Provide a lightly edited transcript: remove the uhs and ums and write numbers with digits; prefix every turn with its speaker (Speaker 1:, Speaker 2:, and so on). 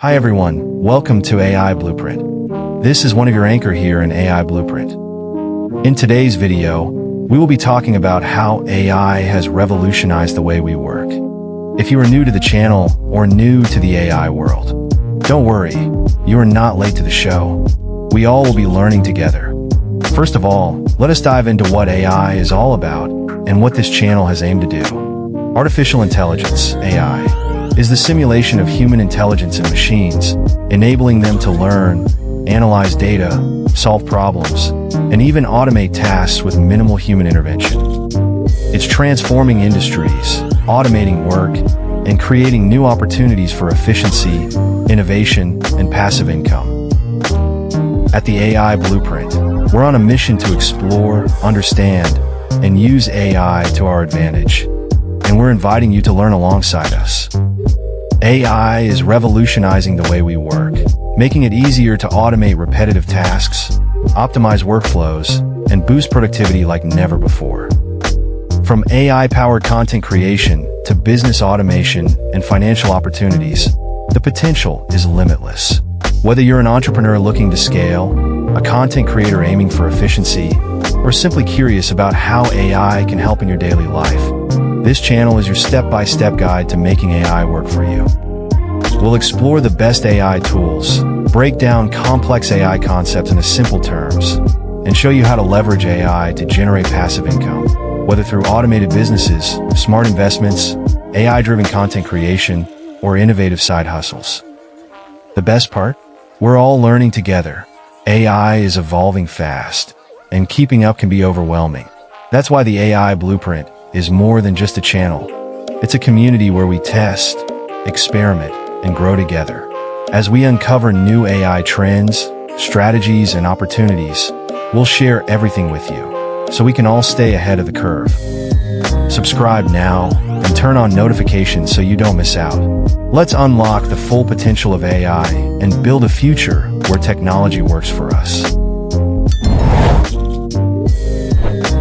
Speaker 1: Hi everyone, welcome to AI Blueprint. This is one of your anchor here in AI Blueprint. In today's video, we will be talking about how AI has revolutionized the way we work. If you are new to the channel or new to the AI world, don't worry, you are not late to the show. We all will be learning together. First of all, let us dive into what AI is all about and what this channel has aimed to do. Artificial intelligence, AI, is the simulation of human intelligence in machines, enabling them to learn, analyze data, solve problems, and even automate tasks with minimal human intervention. It's transforming industries, automating work, and creating new opportunities for efficiency, innovation, and passive income. At the AI Blueprint, we're on a mission to explore, understand, and use AI to our advantage, and we're inviting you to learn alongside us. AI is revolutionizing the way we work, making it easier to automate repetitive tasks, optimize workflows, and boost productivity like never before. From AI-powered content creation to business automation and financial opportunities, the potential is limitless. Whether you're an entrepreneur looking to scale, a content creator aiming for efficiency, or simply curious about how AI can help in your daily life, this channel is your step-by-step guide to making AI work for you. We'll explore the best AI tools, break down complex AI concepts into simple terms, and show you how to leverage AI to generate passive income, whether through automated businesses, smart investments, AI-driven content creation, or innovative side hustles. The best part? We're all learning together. AI is evolving fast, and keeping up can be overwhelming. That's why the AI Blueprint is more than just a channel. It's a community where we test, experiment, and grow together. As we uncover new AI trends, strategies, and opportunities, we'll share everything with you, so we can all stay ahead of the curve. Subscribe now, and turn on notifications so you don't miss out. Let's unlock the full potential of AI and build a future where technology works for us.